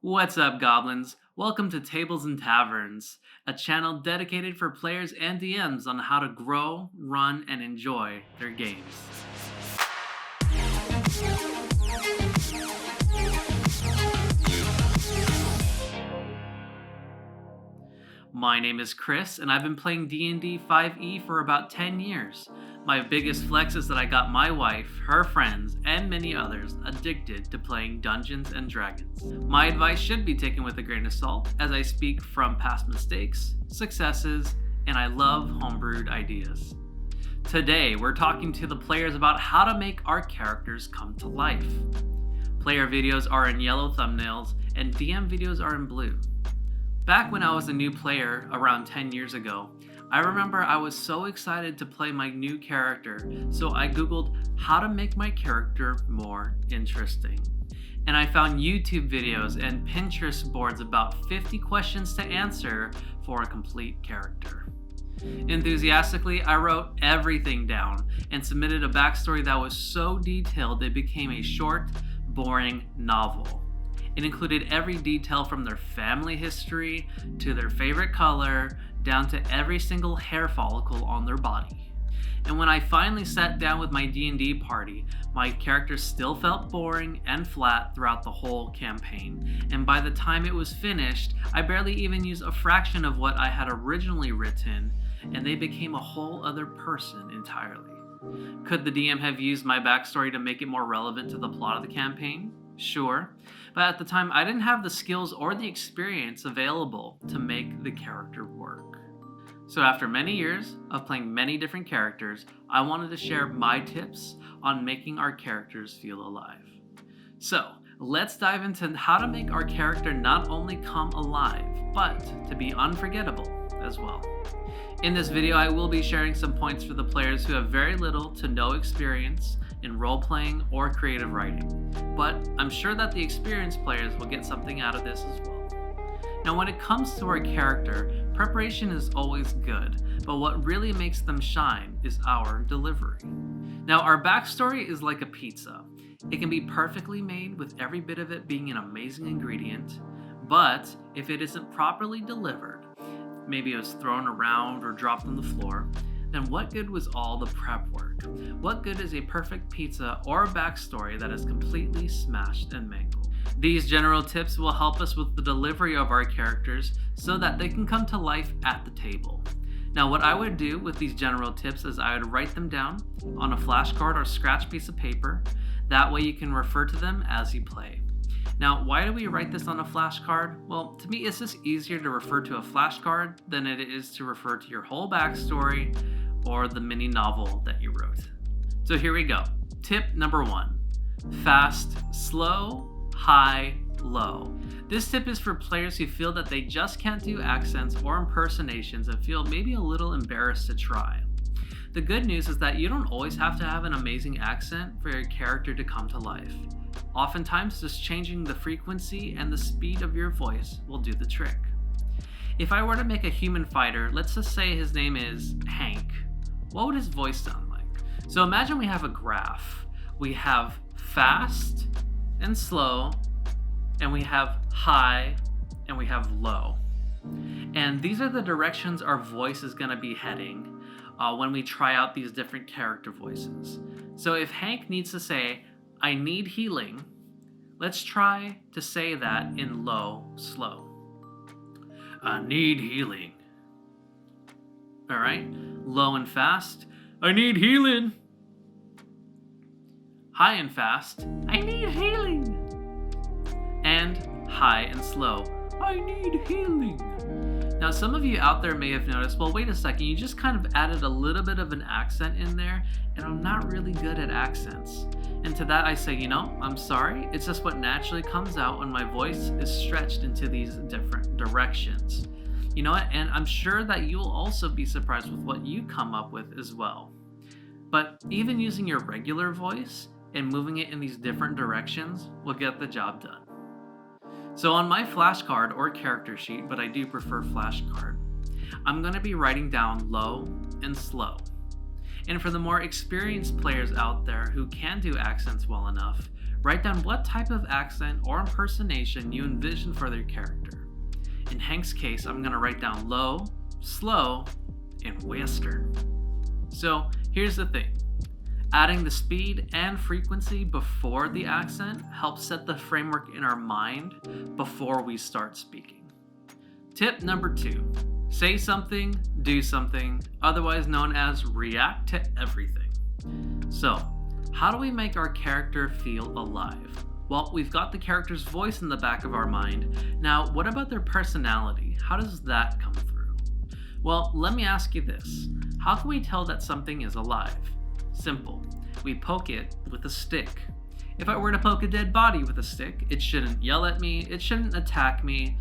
What's up, goblins? Welcome to Tables and Taverns, a channel dedicated for players and DMs on how to grow, run, and enjoy their games. My name is Chris, and I've been playing D&D 5e for about 10 years. My biggest flex is that I got my wife, her friends, and many others addicted to playing Dungeons and Dragons. My advice should be taken with a grain of salt, as I speak from past mistakes, successes, and I love homebrewed ideas. Today, we're talking to the players about how to make our characters come to life. Player videos are in yellow thumbnails, and DM videos are in blue. Back when I was a new player around 10 years ago, I remember I was so excited to play my new character, so I googled how to make my character more interesting. And I found YouTube videos and Pinterest boards about 50 questions to answer for a complete character. Enthusiastically, I wrote everything down and submitted a backstory that was so detailed it became a short, boring novel. It included every detail from their family history to their favorite color, down to every single hair follicle on their body. And when I finally sat down with my D&D party, my character still felt boring and flat throughout the whole campaign. And by the time it was finished, I barely even used a fraction of what I had originally written, and they became a whole other person entirely. Could the DM have used my backstory to make it more relevant to the plot of the campaign? Sure, but at the time I didn't have the skills or the experience available to make the character work. So after many years of playing many different characters, I wanted to share my tips on making our characters feel alive. So let's dive into how to make our character not only come alive, but to be unforgettable as well. In this video, I will be sharing some points for the players who have very little to no experience in role-playing or creative writing, but I'm sure that the experienced players will get something out of this as well. Now, when it comes to our character, preparation is always good, but what really makes them shine is our delivery. Now, our backstory is like a pizza. It can be perfectly made with every bit of it being an amazing ingredient, but if it isn't properly delivered, maybe it was thrown around or dropped on the floor, then what good was all the prep work? What good is a perfect pizza or a backstory that is completely smashed and mangled? These general tips will help us with the delivery of our characters so that they can come to life at the table. Now, what I would do with these general tips is I would write them down on a flashcard or scratch piece of paper. That way you can refer to them as you play. Now, why do we write this on a flashcard? Well, to me, it's just easier to refer to a flashcard than it is to refer to your whole backstory or the mini novel that you wrote. So here we go. Tip number 1, fast, slow, high, low. This tip is for players who feel that they just can't do accents or impersonations and feel maybe a little embarrassed to try. The good news is that you don't always have to have an amazing accent for your character to come to life. Oftentimes, just changing the frequency and the speed of your voice will do the trick. If I were to make a human fighter, let's just say his name is Hank, what would his voice sound like? So imagine we have a graph. We have fast and slow, and we have high, and we have low. And these are the directions our voice is going to be heading when we try out these different character voices. So if Hank needs to say, "I need healing," let's try to say that in low, slow. "I need healing." All right, low and fast. "I need healing." High and fast. "I need healing." And high and slow. "I need healing." Now, some of you out there may have noticed, well, wait a second, you just kind of added a little bit of an accent in there, and I'm not really good at accents. And to that I say, I'm sorry, it's just what naturally comes out when my voice is stretched into these different directions. You know what? And I'm sure that you'll also be surprised with what you come up with as well. But even using your regular voice and moving it in these different directions will get the job done. So on my flashcard or character sheet, but I do prefer flashcard, I'm going to be writing down low and slow. And for the more experienced players out there who can do accents well enough, Write down what type of accent or impersonation you envision for their character. In Hank's case, I'm going to write down low, slow, and western. So here's the thing. Adding the speed and frequency before the accent helps set the framework in our mind before we start speaking. Tip number 2. Say something, do something, otherwise known as react to everything. So, how do we make our character feel alive? Well, we've got the character's voice in the back of our mind. Now, what about their personality? How does that come through? Well, let me ask you this. How can we tell that something is alive? Simple. We poke it with a stick. If I were to poke a dead body with a stick, it shouldn't yell at me, it shouldn't attack me,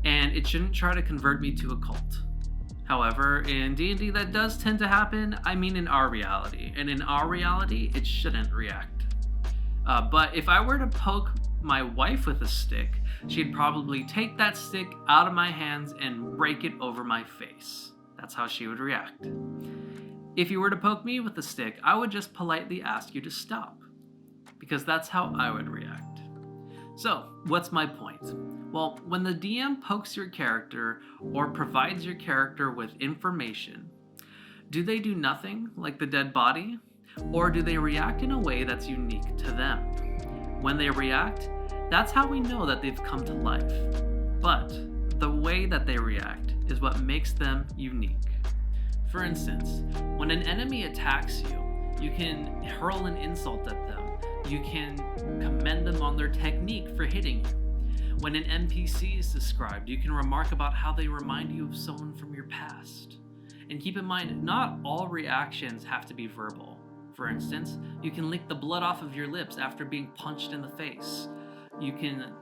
and it shouldn't try to convert me to a cult. However, in D&D that does tend to happen, I mean in our reality. And in our reality, it shouldn't react. But if I were to poke my wife with a stick, she'd probably take that stick out of my hands and break it over my face. That's how she would react. If you were to poke me with a stick, I would just politely ask you to stop, because that's how I would react. So, what's my point? Well, when the DM pokes your character or provides your character with information, do they do nothing like the dead body? Or do they react in a way that's unique to them? When they react, that's how we know that they've come to life. But the way that they react is what makes them unique. For instance, when an enemy attacks you, you can hurl an insult at them. You can commend them on their technique for hitting you. When an NPC is described, you can remark about how they remind you of someone from your past. And keep in mind, not all reactions have to be verbal. For instance, you can lick the blood off of your lips after being punched in the face. You can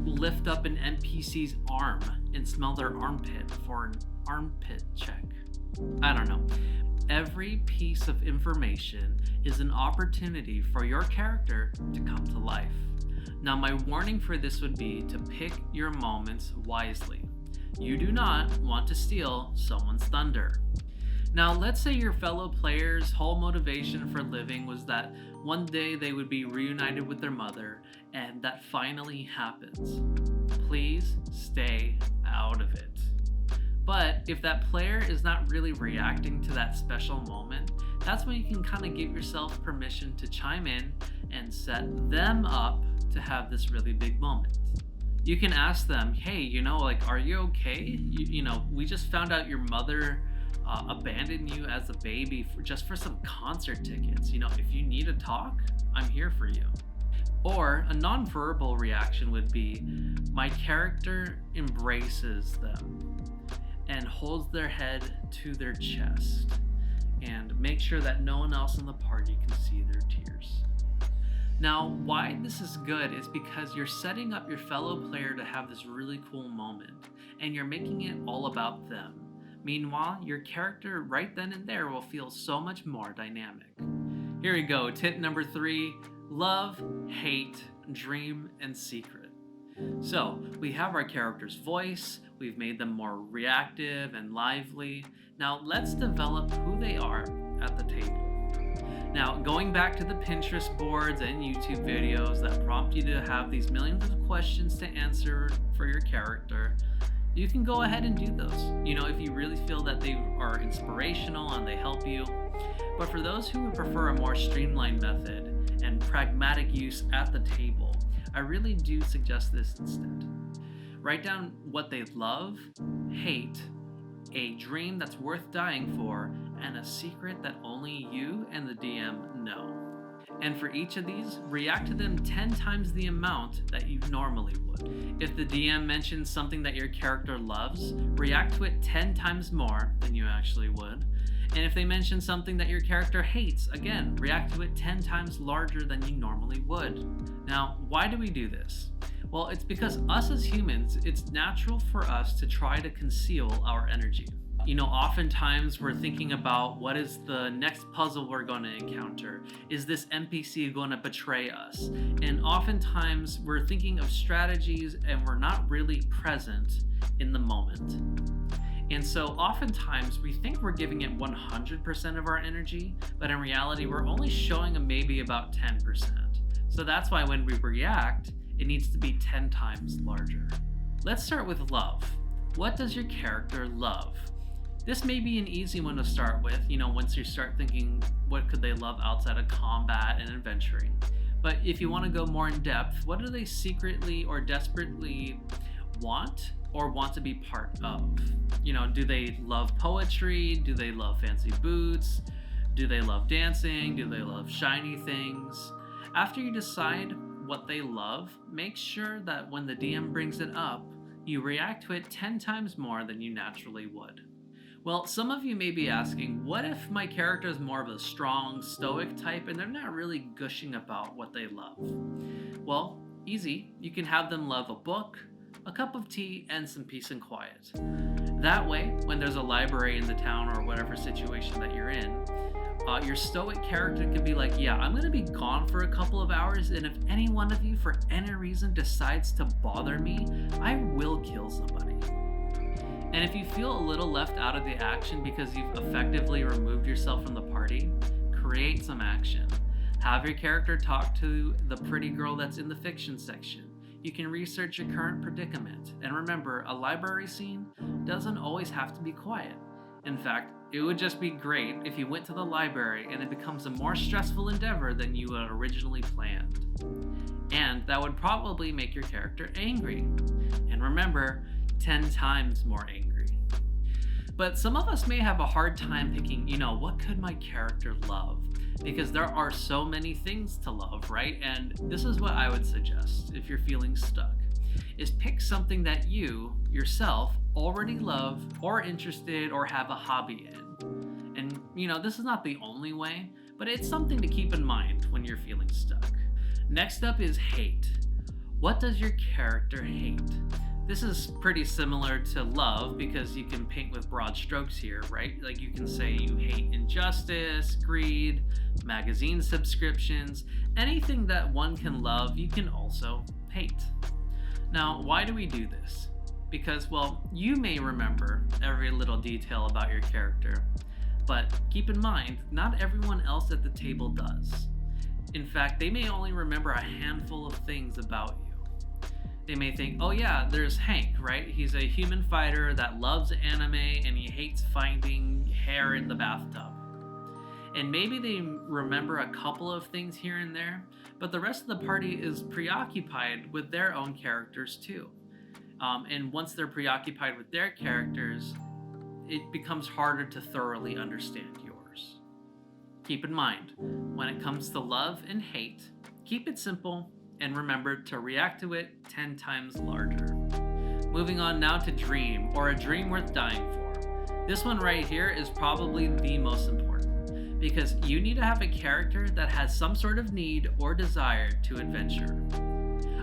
lift up an NPC's arm and smell their armpit for an armpit check. I don't know. Every piece of information is an opportunity for your character to come to life. Now, my warning for this would be to pick your moments wisely. You do not want to steal someone's thunder. Now, let's say your fellow player's whole motivation for living was that one day they would be reunited with their mother, and that finally happens. Please stay out of it. But if that player is not really reacting to that special moment, that's when you can kind of give yourself permission to chime in and set them up to have this really big moment. You can ask them, hey, are you okay? We just found out your mother abandoned you as a baby for some concert tickets. If you need to talk, I'm here for you. Or a nonverbal reaction would be, my character embraces them and holds their head to their chest and make sure that no one else in the party can see their tears. Now, why this is good is because you're setting up your fellow player to have this really cool moment, and you're making it all about them. Meanwhile, your character right then and there will feel so much more dynamic. Here we go, tip number 3, love, hate, dream, and secret. So, we have our character's voice, we've made them more reactive and lively. Now, let's develop who they are at the table. Now, going back to the Pinterest boards and YouTube videos that prompt you to have these millions of questions to answer for your character, you can go ahead and do those, if you really feel that they are inspirational and they help you. But for those who would prefer a more streamlined method and pragmatic use at the table, I really do suggest this instead. Write down what they love, hate, a dream that's worth dying for, and a secret that only you and the DM know. And for each of these, react to them 10 times the amount that you normally would. If the DM mentions something that your character loves, react to it 10 times more than you actually would. And if they mention something that your character hates, again, react to it 10 times larger than you normally would. Now, why do we do this? Well, it's because us as humans, it's natural for us to try to conceal our energy. Oftentimes we're thinking about what is the next puzzle we're going to encounter. Is this NPC going to betray us? And oftentimes we're thinking of strategies and we're not really present in the moment. And so oftentimes we think we're giving it 100% of our energy, but in reality we're only showing maybe about 10%. So that's why when we react, it needs to be 10 times larger. Let's start with love. What does your character love? This may be an easy one to start with, once you start thinking what could they love outside of combat and adventuring. But if you want to go more in depth, what do they secretly or desperately want or want to be part of? Do they love poetry? Do they love fancy boots? Do they love dancing? Do they love shiny things? After you decide what they love, make sure that when the DM brings it up, you react to it 10 times more than you naturally would. Well, some of you may be asking, what if my character is more of a strong, stoic type and they're not really gushing about what they love? Well, easy. You can have them love a book, a cup of tea, and some peace and quiet. That way, when there's a library in the town or whatever situation that you're in, your stoic character could be like, yeah, I'm going to be gone for a couple of hours, and if any one of you for any reason decides to bother me, I will kill somebody. And if you feel a little left out of the action because you've effectively removed yourself from the party, create some action. Have your character talk to the pretty girl that's in the fiction section. You can research your current predicament. And remember, a library scene doesn't always have to be quiet. In fact, it would just be great if you went to the library and it becomes a more stressful endeavor than you had originally planned. And that would probably make your character angry. And remember, 10 times more angry. But some of us may have a hard time picking, what could my character love? Because there are so many things to love, right? And this is what I would suggest if you're feeling stuck, is pick something that you, yourself, already love or interested or have a hobby in. And, this is not the only way, but it's something to keep in mind when you're feeling stuck. Next up is hate. What does your character hate? This is pretty similar to love because you can paint with broad strokes here, right? Like you can say you hate injustice, greed, magazine subscriptions, anything that one can love, you can also hate. Now, why do we do this? Because, you may remember every little detail about your character, but keep in mind, not everyone else at the table does. In fact, they may only remember a handful of things about you. They may think, oh yeah, there's Hank, right? He's a human fighter that loves anime and he hates finding hair in the bathtub. And maybe they remember a couple of things here and there, but the rest of the party is preoccupied with their own characters too. And once they're preoccupied with their characters, it becomes harder to thoroughly understand yours. Keep in mind, when it comes to love and hate, keep it simple and remember to react to it 10 times larger. Moving on now to dream, or a dream worth dying for. This one right here is probably the most important, because you need to have a character that has some sort of need or desire to adventure.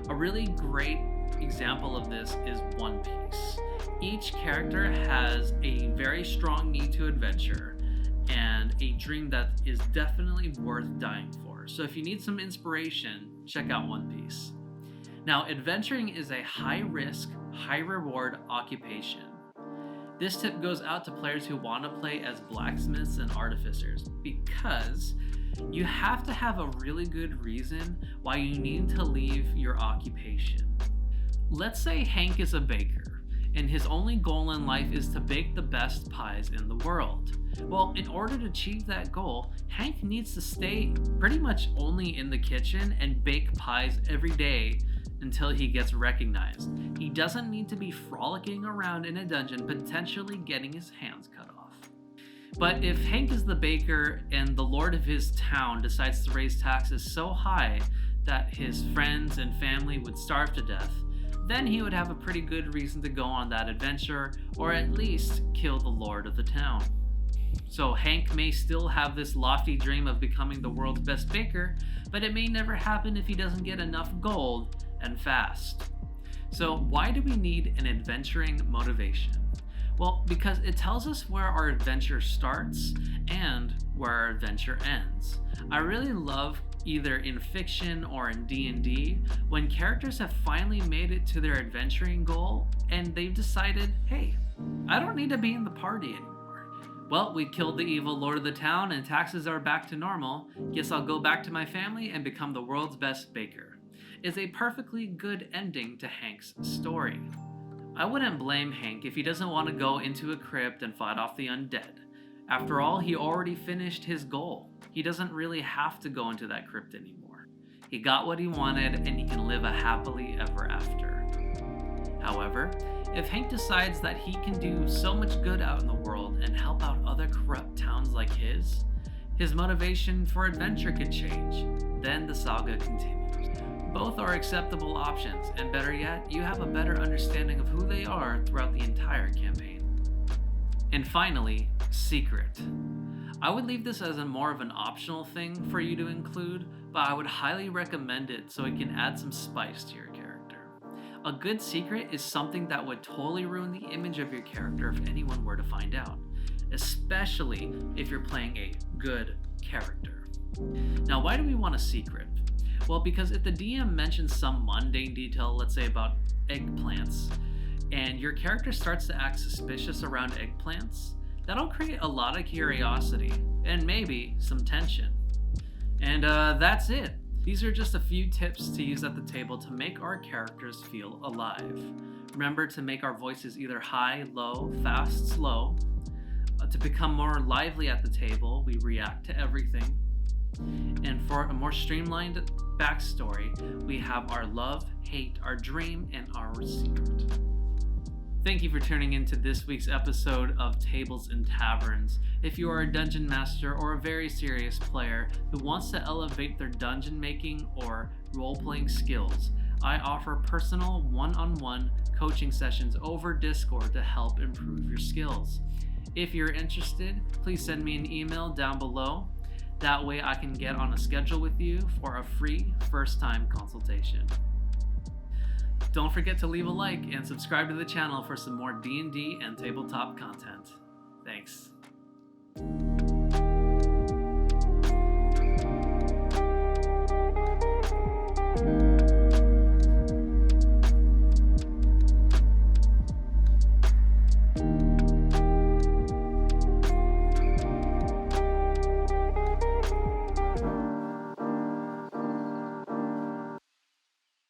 A really great example of this is One Piece. Each character has a very strong need to adventure and a dream that is definitely worth dying for. So if you need some inspiration, check out One Piece. Now, adventuring is a high-risk, high-reward occupation. This tip goes out to players who want to play as blacksmiths and artificers because you have to have a really good reason why you need to leave your occupation. Let's say Hank is a baker, and his only goal in life is to bake the best pies in the world. Well, in order to achieve that goal, Hank needs to stay pretty much only in the kitchen and bake pies every day until he gets recognized. He doesn't need to be frolicking around in a dungeon, potentially getting his hands cut off. But if Hank is the baker and the lord of his town decides to raise taxes so high that his friends and family would starve to death, then he would have a pretty good reason to go on that adventure, or at least kill the lord of the town. So Hank may still have this lofty dream of becoming the world's best baker, but it may never happen if he doesn't get enough gold and fast. So why do we need an adventuring motivation? Well, because it tells us where our adventure starts and where our adventure ends. I really love either in fiction or in D&D when characters have finally made it to their adventuring goal and they've decided, hey, I don't need to be in the party anymore. Well, we killed the evil lord of the town and taxes are back to normal. Guess I'll go back to my family and become the world's best baker. Is a perfectly good ending to Hank's story. I wouldn't blame Hank if he doesn't want to go into a crypt and fight off the undead. After all, he already finished his goal. He doesn't really have to go into that crypt anymore. He got what he wanted and he can live a happily ever after. However, if Hank decides that he can do so much good out in the world and help out other corrupt towns like his motivation for adventure could change. Then the saga continues. Both are acceptable options, and better yet, you have a better understanding of who they are throughout the entire campaign. And finally, secret. I would leave this as more of an optional thing for you to include, but I would highly recommend it so it can add some spice to your character. A good secret is something that would totally ruin the image of your character if anyone were to find out, especially if you're playing a good character. Now, why do we want a secret? Well, because if the DM mentions some mundane detail, let's say about eggplants, and your character starts to act suspicious around eggplants, that'll create a lot of curiosity and maybe some tension. And that's it. These are just a few tips to use at the table to make our characters feel alive. Remember to make our voices either high, low, fast, slow. To become more lively at the table, we react to everything. And for a more streamlined backstory, we have our love, hate, our dream, and our secret. Thank you for tuning into this week's episode of Tables and Taverns. If you are a dungeon master or a very serious player who wants to elevate their dungeon making or role-playing skills, I offer personal one-on-one coaching sessions over Discord to help improve your skills. If you're interested, please send me an email down below. That way I can get on a schedule with you for a free first-time consultation. Don't forget to leave a like and subscribe to the channel for some more D&D and tabletop content. Thanks.